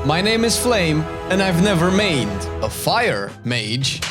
My name is Flame, and I've never made a fire mage.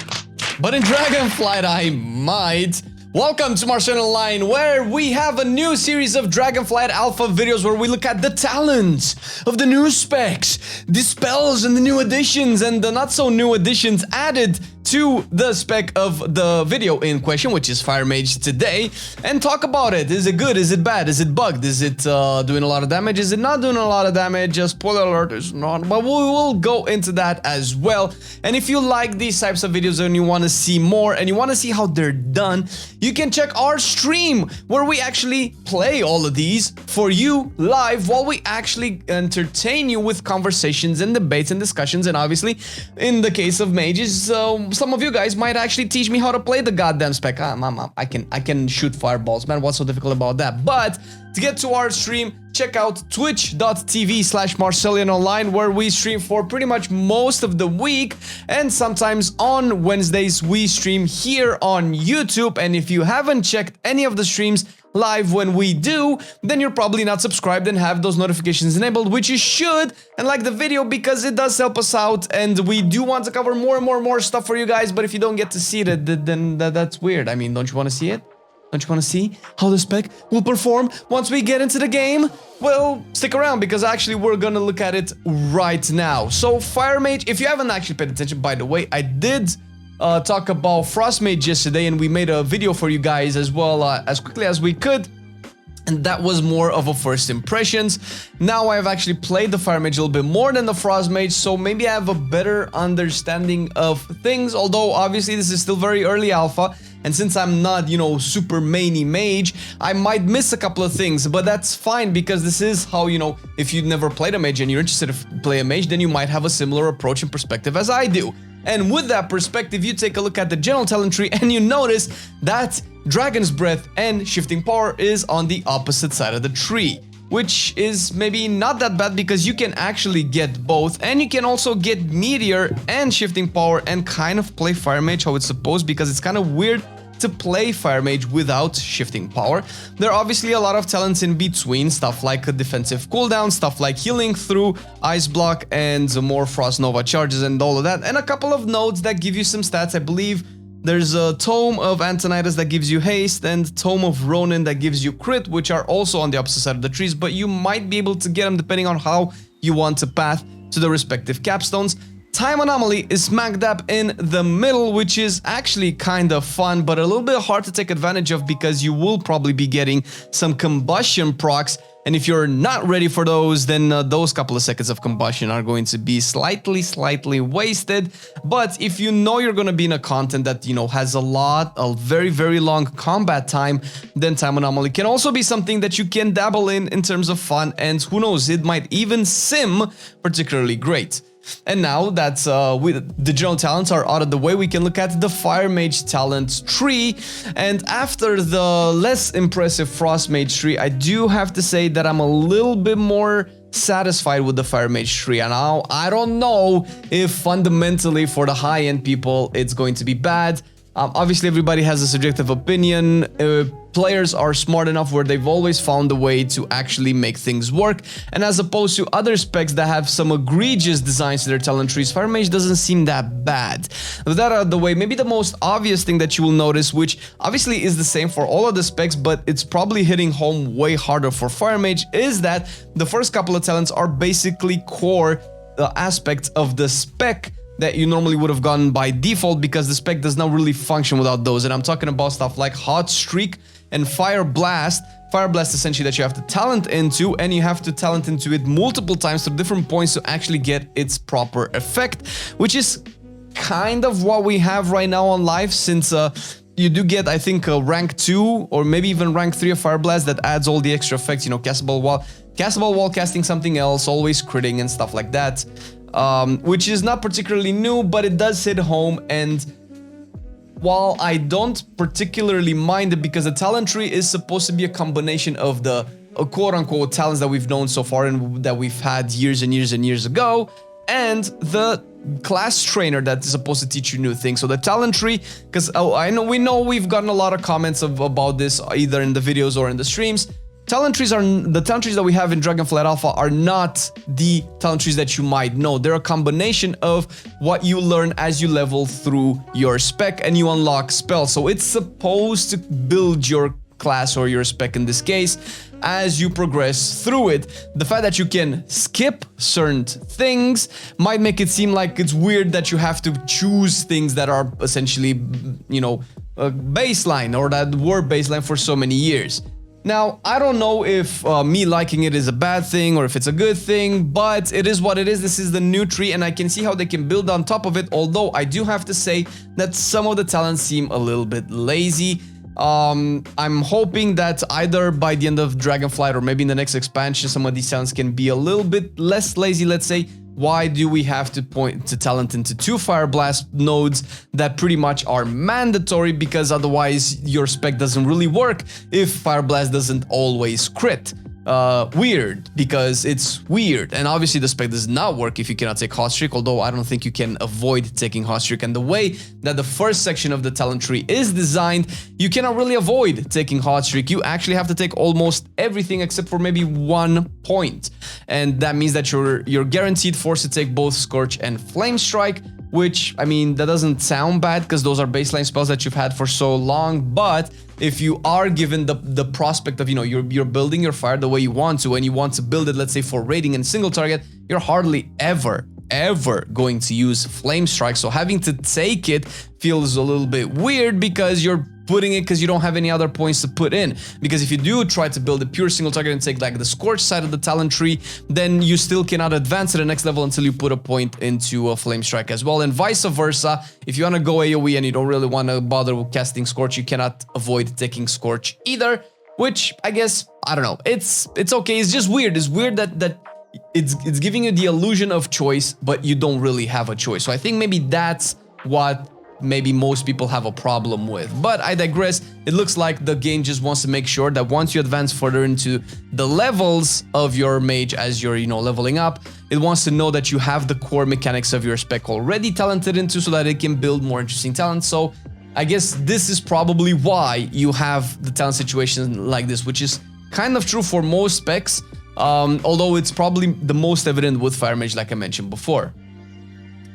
But in Dragonflight I might. Welcome to Marcelian&Flame, where we have a new series of Dragonflight Alpha videos where we look at the talents of the new specs, the spells and the new additions and the not so new additions added to the spec of the video in question, which is Fire Mage today, and talk about it. Is it good? Is it bad? Is it bugged? Is it doing a lot of damage? Is it not doing a lot of damage? Spoiler alert, it's not, but we will go into that as well. And if you like these types of videos and you want to see more and you want to see how they're done, you can check our stream where we actually play all of these for you live while we actually entertain you with conversations and debates and discussions. And obviously, in the case of mages, some of you guys might actually teach me how to play the goddamn spec. I can shoot fireballs, man. What's so difficult about that? But to get to our stream, check out twitch.tv/Marcelian&Flame, where we stream for pretty much most of the week, and sometimes on Wednesdays we stream here on YouTube. And if you haven't checked any of the streams live when we do, then you're probably not subscribed and have those notifications enabled, which you should, and like the video because it does help us out, and we do want to cover more and more stuff for you guys. But if you don't get to see it, then that's weird. I mean, don't you want to see it? Don't you want to see how the spec will perform once we get into the game? Well, stick around because actually we're gonna look at it right now. So Fire Mage, if you haven't actually paid attention, by the way, I did talk about Frost Mage yesterday, and we made a video for you guys as well as quickly as we could. And that was more of a first impressions. Now I've actually played the Fire Mage a little bit more than the Frost Mage, so maybe I have a better understanding of things, although obviously this is still very early alpha, and since I'm not, you know, super mainy mage, I might miss a couple of things, but that's fine because this is how, you know, if you've never played a mage and you're interested to play a mage, then you might have a similar approach and perspective as I do. And with that perspective, you take a look at the general talent tree and you notice that Dragon's Breath and Shifting Power is on the opposite side of the tree, which is maybe not that bad because you can actually get both, and you can also get Meteor and Shifting Power and kind of play Fire Mage how it's supposed, because it's kind of weird to play Fire Mage without Shifting Power. There are obviously a lot of talents in between, stuff like a defensive cooldown, stuff like healing through Ice Block and more Frost Nova charges and all of that, and a couple of nodes that give you some stats. I believe there's a Tome of Antonidas that gives you haste, and Tome of Ronin that gives you crit, which are also on the opposite side of the trees, but you might be able to get them depending on how you want to path to the respective capstones. Time Anomaly is smack dab in the middle, which is actually kind of fun, but a little bit hard to take advantage of because you will probably be getting some Combustion procs, and if you're not ready for those, then those couple of seconds of Combustion are going to be slightly wasted. But if you know you're going to be in a content that, you know, has a very long combat time, then Time Anomaly can also be something that you can dabble in terms of fun, and who knows, it might even sim particularly great. And now that the general talents are out of the way, we can look at the Fire Mage talent tree. And after the less impressive Frost Mage tree, I do have to say that I'm a little bit more satisfied with the Fire Mage tree. And now I don't know if fundamentally for the high-end people it's going to be bad. Obviously everybody has a subjective opinion. Players are smart enough where they've always found a way to actually make things work, and as opposed to other specs that have some egregious designs to their talent trees, Fire Mage doesn't seem that bad. With that out of the way, maybe the most obvious thing that you will notice, which obviously is the same for all of the specs, but it's probably hitting home way harder for Fire Mage, is that the first couple of talents are basically core aspects of the spec that you normally would have gotten by default, because the spec does not really function without those. And I'm talking about stuff like Hot Streak and Fire Blast. Fire Blast essentially that you have to talent into, and you have to talent into it multiple times to different points to actually get its proper effect, which is kind of what we have right now on live, since you do get, I think, rank 2 or maybe even rank 3 of Fire Blast that adds all the extra effects, you know, castable while casting something else, always critting and stuff like that. Which is not particularly new, but it does hit home. And while I don't particularly mind it, because the talent tree is supposed to be a combination of the quote-unquote talents that we've known so far and that we've had years and years ago, and the class trainer that is supposed to teach you new things. So the talent tree, because we know we've gotten a lot of comments about this either in the videos or in the streams. talent trees that we have in Dragonflight Alpha are not the talent trees that you might know. They're a combination of what you learn as you level through your spec and you unlock spells. So it's supposed to build your class or your spec in this case as you progress through it. The fact that you can skip certain things might make it seem like it's weird that you have to choose things that are essentially, you know, a baseline or that were baseline for so many years. Now, I don't know if me liking it is a bad thing or if it's a good thing, but it is what it is. This is the new tree and I can see how they can build on top of it, although I do have to say that some of the talents seem a little bit lazy. I'm hoping that either by the end of Dragonflight or maybe in the next expansion, some of these talents can be a little bit less lazy, let's say. Why do we have to point to talent into 2 Fire Blast nodes that pretty much are mandatory, because otherwise your spec doesn't really work if Fire Blast doesn't always crit. Weird, because it's weird, and obviously the spec does not work if you cannot take Hot Streak, although I don't think you can avoid taking Hot Streak, and the way that the first section of the talent tree is designed, you cannot really avoid taking Hot Streak. You actually have to take almost everything except for maybe 1 point, and that means that you're guaranteed forced to take both Scorch and Flame Strike, which, I mean, that doesn't sound bad because those are baseline spells that you've had for so long, but if you are given the prospect of, you know, you're building your fire the way you want to, and you want to build it, let's say, for raiding and single target, you're hardly ever going to use Flame Strike, so having to take it feels a little bit weird because you're putting it because you don't have any other points to put in. Because if you do try to build a pure single target and take like the Scorch side of the talent tree, then you still cannot advance to the next level until you put a point into a Flame Strike as well, and vice versa. If you want to go AoE and you don't really want to bother with casting Scorch, you cannot avoid taking Scorch either, which I guess, I don't know, it's okay. It's just weird. It's weird that it's giving you the illusion of choice, but you don't really have a choice. So I think maybe that's what maybe most people have a problem with, but I digress. It looks like the game just wants to make sure that once you advance further into the levels of your mage as you're, you know, leveling up, it wants to know that you have the core mechanics of your spec already talented into so that it can build more interesting talents. So I guess this is probably why you have the talent situation like this, which is kind of true for most specs, although it's probably the most evident with Fire Mage, like I mentioned before.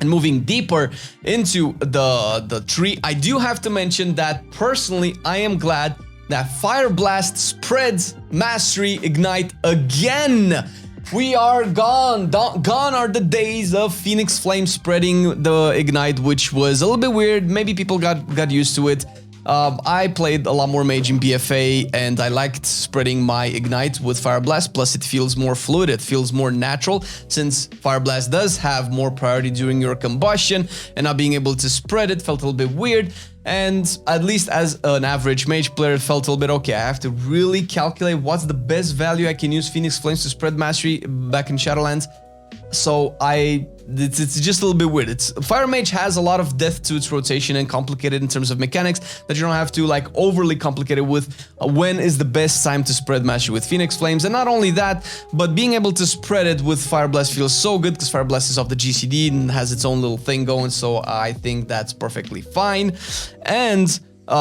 And moving deeper into the tree, I do have to mention that personally, I am glad that Fire Blast spreads Mastery Ignite again. We are gone. Gone are the days of Phoenix Flame spreading the Ignite, which was a little bit weird. Maybe people got used to it. I played a lot more Mage in BFA and I liked spreading my Ignite with Fire Blast, plus it feels more fluid, it feels more natural, since Fire Blast does have more priority during your combustion, and not being able to spread it felt a little bit weird, and at least as an average Mage player it felt a little bit, okay, I have to really calculate what's the best value I can use Phoenix Flames to spread Mastery back in Shadowlands. So it's just a little bit weird. Fire Mage has a lot of depth to its rotation and complicated in terms of mechanics that you don't have to like overly complicate it with when is the best time to spread Mastery with Phoenix Flames. And not only that, but being able to spread it with Fire Blast feels so good because Fire Blast is off the GCD and has its own little thing going, so I think that's perfectly fine. And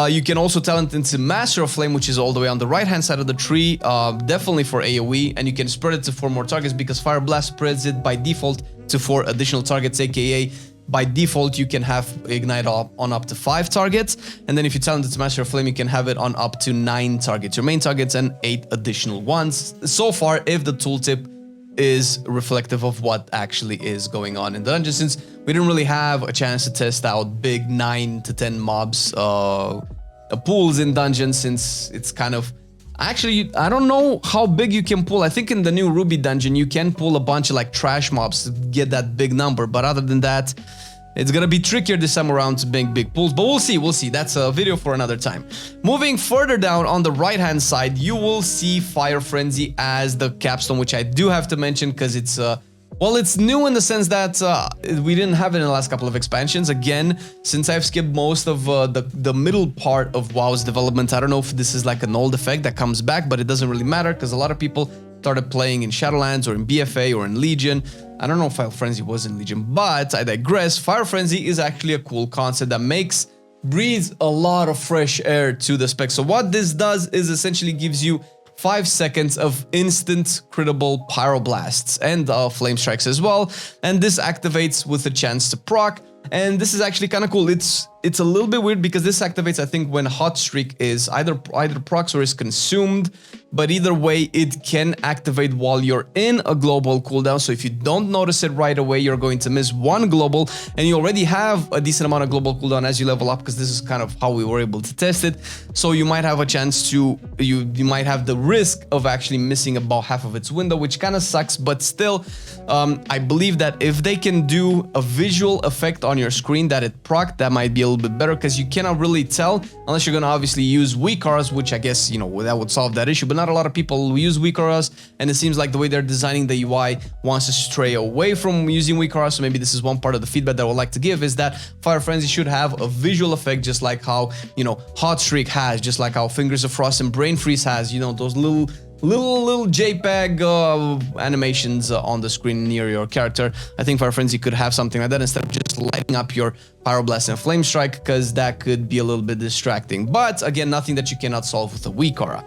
you can also talent into Master of Flame, which is all the way on the right-hand side of the tree, definitely for AoE, and you can spread it to 4 more targets because Fire Blast spreads it by default to 4 additional targets, aka by default you can have Ignite on up to 5 targets, and then if you talent it to Master of Flame, you can have it on up to 9 targets, your main targets, and 8 additional ones. So far, if the tooltip is reflective of what actually is going on in the dungeon, since we didn't really have a chance to test out big 9 to 10 mobs pools in dungeons, since it's kind of, actually I don't know how big you can pull. I think in the new Ruby dungeon you can pull a bunch of like trash mobs to get that big number, but other than that it's gonna be trickier this time around to make big pulls, but we'll see. That's a video for another time. Moving further down on the right hand side, you will see Fire Frenzy as the capstone, which I do have to mention because it's well, it's new in the sense that we didn't have it in the last couple of expansions. Again, since I've skipped most of the middle part of WoW's development, I don't know if this is like an old effect that comes back, but it doesn't really matter because a lot of people started playing in Shadowlands or in BFA or in Legion. I don't know if Fire Frenzy was in Legion, but I digress. Fire Frenzy is actually a cool concept that breathes a lot of fresh air to the spec. So what this does is essentially gives you 5 seconds of instant critable pyroblasts and flame strikes as well, and this activates with a chance to proc. And this is actually kind of cool. It's a little bit weird because this activates, I think, when hot streak is either procs or is consumed, but either way it can activate while you're in a global cooldown. So if you don't notice it right away, you're going to miss one global, and you already have a decent amount of global cooldown as you level up, because this is kind of how we were able to test it. So you might have a chance to, you might have the risk of actually missing about half of its window, which kind of sucks, but still, I believe that if they can do a visual effect on your screen that it proc, that might be a little bit better, because you cannot really tell unless you're going to obviously use weak auras, which I guess, you know, that would solve that issue, but not a lot of people use weak auras, and it seems like the way they're designing the UI wants to stray away from using weak auras. So maybe this is one part of the feedback that I would like to give, is that Fire Frenzy should have a visual effect, just like how, you know, Hot Streak has, just like how Fingers of Frost and Brain Freeze has, you know, those little JPEG animations on the screen near your character. I think Fire Frenzy could have something like that instead of just lighting up your Pyroblast and Flame Strike, because that could be a little bit distracting. But again, nothing that you cannot solve with a weak aura.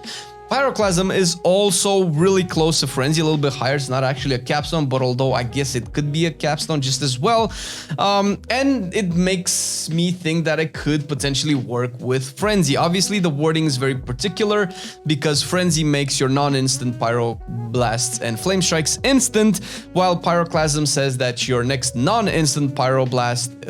Pyroclasm is also really close to Frenzy, a little bit higher. It's not actually a capstone, but although I guess it could be a capstone just as well. And it makes me think that it could potentially work with Frenzy. Obviously, the wording is very particular because Frenzy makes your non-instant Pyroblasts and Flame Strikes instant, while Pyroclasm says that your next non-instant Pyroblast,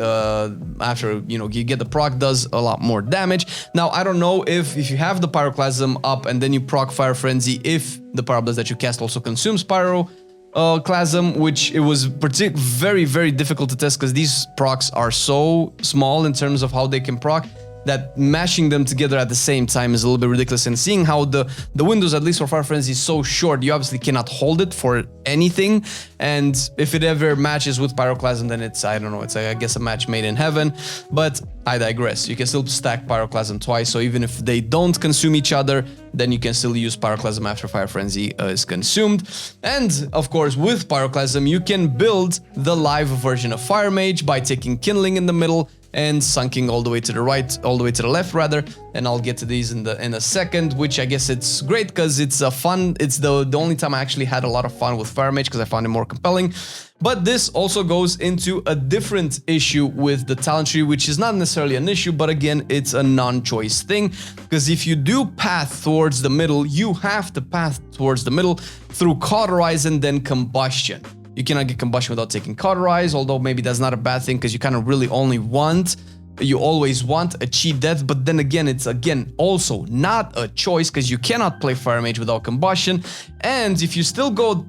after, you know, you get the proc, does a lot more damage. Now, I don't know if you have the Pyroclasm up and then you proc Fire Frenzy, if the Pyroblast that you cast also consumes Pyroclasm, which it was very, very difficult to test because these procs are so small in terms of how they can proc, that mashing them together at the same time is a little bit ridiculous. And seeing how the windows, at least for Fire Frenzy, is so short, you obviously cannot hold it for anything. And if it ever matches with Pyroclasm, then it's, I don't know, it's, I guess, a match made in heaven. But I digress. You can still stack Pyroclasm twice, so even if they don't consume each other, then you can still use Pyroclasm after Fire Frenzy is consumed. And of course, with Pyroclasm, you can build the live version of Fire Mage by taking Kindling in the middle and sunking all the way to the right, all the way to the left rather, and I'll get to these in a second, which I guess it's great because it's a fun, it's the only time I actually had a lot of fun with Fire Mage because I found it more compelling. But this also goes into a different issue with the talent tree, which is not necessarily an issue, but again, it's a non-choice thing, because if you do path towards the middle, you have to path towards the middle through Cauterize and then Combustion. You cannot get Combustion without taking Cauterize, although maybe that's not a bad thing because you kind of really only want, you always want a cheat death, but then again, it's again also not a choice because you cannot play Fire Mage without Combustion. And if you still go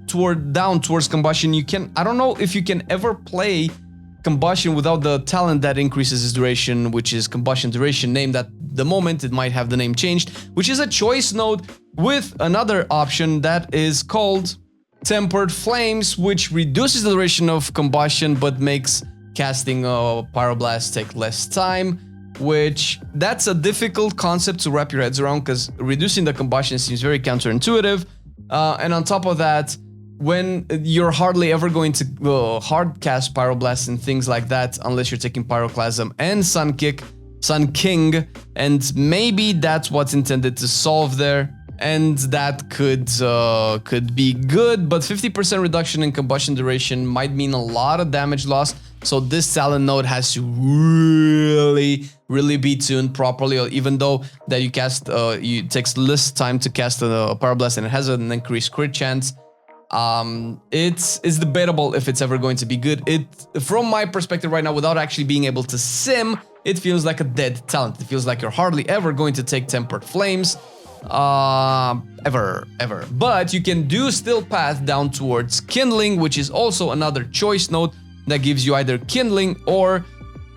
down towards Combustion, you can, I don't know if you can ever play Combustion without the talent that increases its duration, which is Combustion Duration, named at the moment. It might have the name changed, which is a choice node with another option that is called Tempered Flames, which reduces the duration of Combustion but makes casting Pyroblast take less time, which that's a difficult concept to wrap your heads around because reducing the Combustion seems very counterintuitive. And on top of that, when you're hardly ever going to hard cast Pyroblast and things like that unless you're taking Pyroclasm and Sun King, and maybe that's what's intended to solve there. And that could be good, but 50% reduction in combustion duration might mean a lot of damage loss. So this talent node has to really be tuned properly. Even though that you cast, it takes less time to cast a Pyroblast and it has an increased crit chance. It's debatable if it's ever going to be good. From my perspective right now, without actually being able to sim, it feels like a dead talent. It feels like you're hardly ever going to take Tempered Flames. Ever. But you can still path down towards Kindling, which is also another choice node that gives you either Kindling or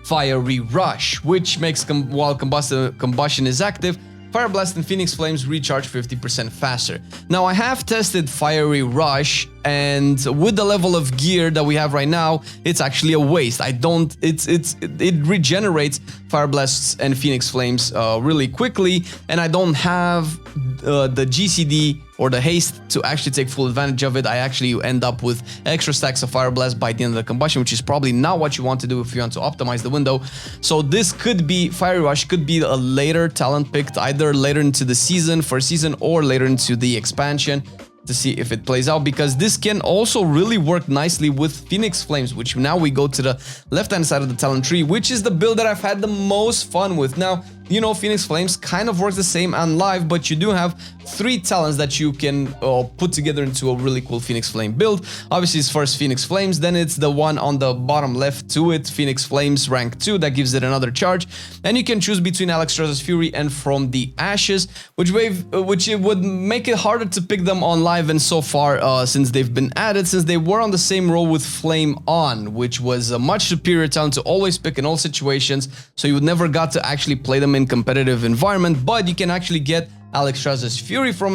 Fiery Rush, which makes, while Combustion is active, Pyroblast and Phoenix Flames recharge 50% faster. Now, I have tested Fiery Rush, and with the level of gear that we have right now, it's actually a waste. It regenerates Pyroblast and Phoenix Flames really quickly, and I don't have the GCD or the haste to actually take full advantage of it. I actually end up with extra stacks of Pyroblast by the end of the Combustion, which is probably not what you want to do if you want to optimize the window. So this could be, Fiery Rush could be a later talent picked either either later into the season, first season, or later into the expansion to see if it plays out, because this can also really work nicely with Phoenix Flames, which now we go to the left-hand side of the talent tree, which is the build that I've had the most fun with. Now, you know, Phoenix Flames kind of works the same on live, but you do have 3 talents that you can put together into a really cool Phoenix Flame build. Obviously, it's first Phoenix Flames, then it's the one on the bottom left to it, Phoenix Flames rank 2, that gives it another charge. And you can choose between Alexstrasza's Fury and From the Ashes, which it would make it harder to pick them on live, and so far, since they've been added, since they were on the same roll with Flame On, which was a much superior talent to always pick in all situations, so you would never got to actually play them in competitive environment, but you can actually get Alexstrasza's Fury for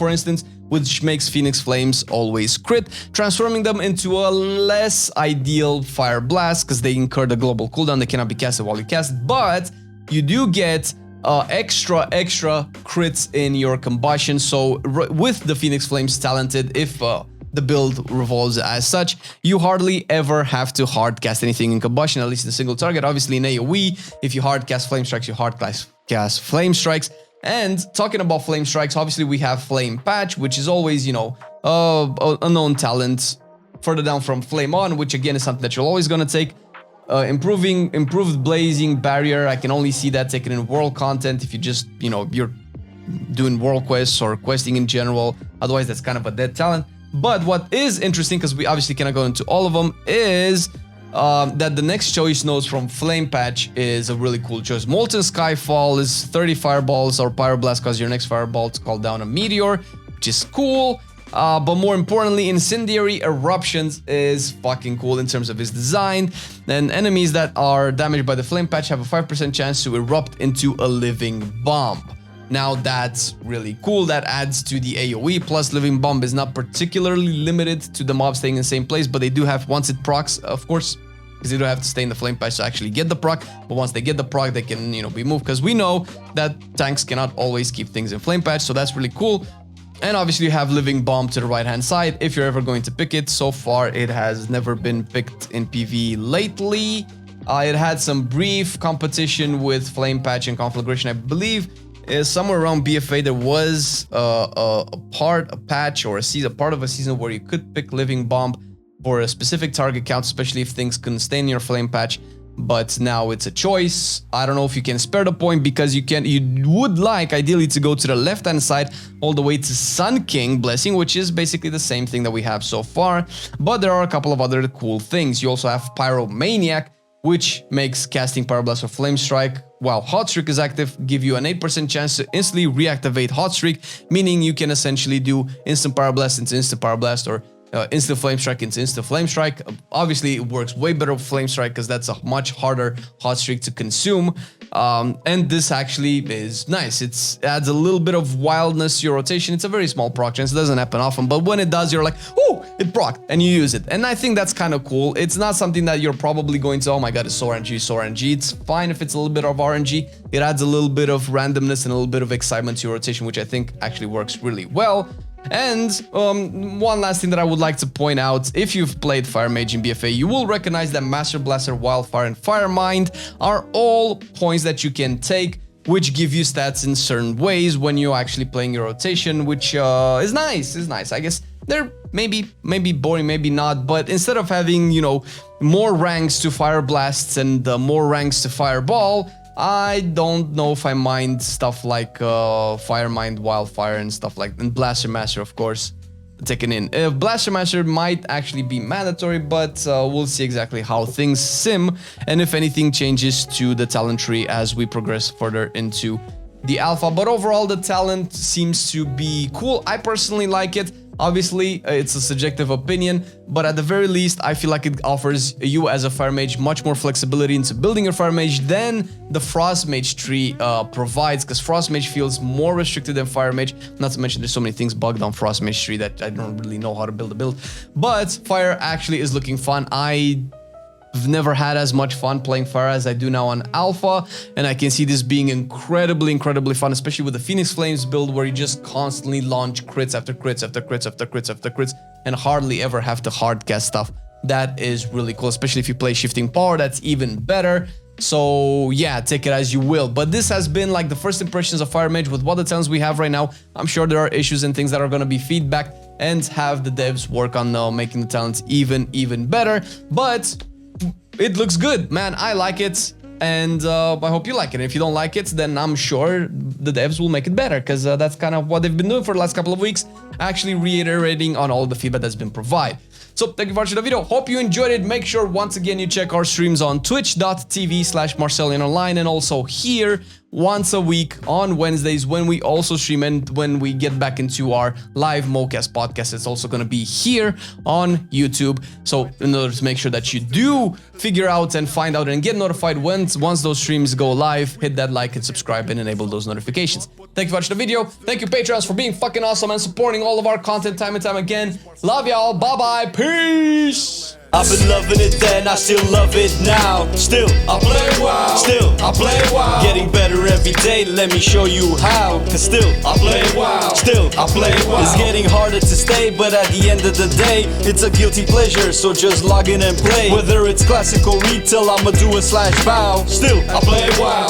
instance, which makes Phoenix Flames always crit, transforming them into a less ideal Fire Blast because they incur the global cooldown. They cannot be casted while you cast, but you do get extra crits in your Combustion. So with the Phoenix Flames talented, if the build revolves as such, you hardly ever have to hard cast anything in Combustion, at least in a single target. Obviously in AoE, if you hard cast Flame Strikes, you hard cast Flame Strikes. And talking about Flame Strikes, obviously we have Flame Patch, which is always, you know, a known talent further down from Flame On, which again is something that you're always going to take. Improved Blazing Barrier, I can only see that taken in world content if you just, you know, you're doing world quests or questing in general. Otherwise, that's kind of a dead talent. But what is interesting, because we obviously cannot go into all of them, is that the next choice nodes from Flame Patch is a really cool choice. Molten Skyfall is 30 fireballs or Pyroblast, cause your next fireball to call down a meteor, which is cool. But more importantly, Incendiary Eruptions is fucking cool in terms of its design. And enemies that are damaged by the Flame Patch have a 5% chance to erupt into a living bomb. Now that's really cool. That adds to the AoE. Plus, Living Bomb is not particularly limited to the mob staying in the same place, but they do have, once it procs, of course, because they don't have to stay in the Flame Patch to actually get the proc. But once they get the proc, they can, you know, be moved, because we know that tanks cannot always keep things in Flame Patch, so that's really cool. And obviously you have Living Bomb to the right-hand side if you're ever going to pick it. So far, it has never been picked in PvE lately. It had some brief competition with Flame Patch and Conflagration, I believe. Somewhere around BFA, there was a patch or a part of a season where you could pick Living Bomb for a specific target count, especially if things couldn't stay in your Flame Patch. But now it's a choice. I don't know if you can spare the point, because you would like ideally to go to the left-hand side all the way to Sun King Blessing, which is basically the same thing that we have so far. But there are a couple of other cool things. You also have Pyromaniac, which makes casting Pyroblast or Flame Strike while Hot Streak is active give you an 8% chance to instantly reactivate Hot Streak, meaning you can essentially do instant Pyroblast into instant Pyroblast, or instant Flame Strike into instant Flame Strike. Obviously, it works way better with Flame Strike because that's a much harder Hot Streak to consume. And this actually is nice. It adds a little bit of wildness to your rotation. It's a very small proc chance. It doesn't happen often, but when it does, you're like, oh, it procced, and you use it. And I think that's kind of cool. It's not something that you're probably going to, oh my god, it's so RNG, so RNG. It's fine if it's a little bit of RNG. It adds a little bit of randomness and a little bit of excitement to your rotation, which I think actually works really well. And one last thing that I would like to point out, if you've played Fire Mage in BFA, you will recognize that Master Blaster, Wildfire, and Fire Mind are all points that you can take, which give you stats in certain ways when you're actually playing your rotation, which is nice. I guess they're maybe boring, maybe not, but instead of having, you know, more ranks to Fire Blasts and more ranks to Fireball, I don't know if I mind stuff like Fire Mind, Wildfire, and stuff like that. And Blaster Master, of course, taken in. Blaster Master might actually be mandatory, but we'll see exactly how things sim and if anything changes to the talent tree as we progress further into the alpha. But overall, the talent seems to be cool. I personally like it. Obviously, it's a subjective opinion, but at the very least, I feel like it offers you as a Fire Mage much more flexibility into building your Fire Mage than the Frost Mage tree provides, because Frost Mage feels more restricted than Fire Mage. Not to mention there's so many things bugged on Frost Mage tree that I don't really know how to build a build. But Fire actually is looking fun. I've never had as much fun playing Fire as I do now on Alpha, and I can see this being incredibly fun, especially with the Phoenix Flames build, where you just constantly launch crits after crits after crits after crits after crits and hardly ever have to hardcast stuff. That is really cool, especially if you play Shifting Power. That's even better. So yeah, take it as you will. But this has been like the first impressions of Fire Mage with what the talents we have right now. I'm sure there are issues and things that are going to be feedback and have the devs work on making the talents even better. But it looks good, man. I like it. And I hope you like it. If you don't like it, then I'm sure the devs will make it better, because that's kind of what they've been doing for the last couple of weeks, actually reiterating on all the feedback that's been provided. So thank you for watching the video. Hope you enjoyed it. Make sure once again you check our streams on twitch.tv/Marcelian online, and also here once a week on Wednesdays when we also stream, and when we get back into our live Mocast podcast, it's also going to be here on YouTube. So in order to make sure that you do figure out and find out and get notified once those streams go live, hit that like and subscribe and enable those notifications. Thank you for watching the video. Thank you, Patreons, for being fucking awesome and supporting all of our content time and time again. Love y'all. Bye-bye. Peace. I've been loving it then, I still love it now. Still, I play WoW. Still, I play WoW. Getting better every day, let me show you how. Cause still, I play WoW. Still, I play WoW. It's getting harder to stay, but at the end of the day, it's a guilty pleasure, so just log in and play. Whether it's classic or retail, I'ma do a /bow. Still, I play WoW.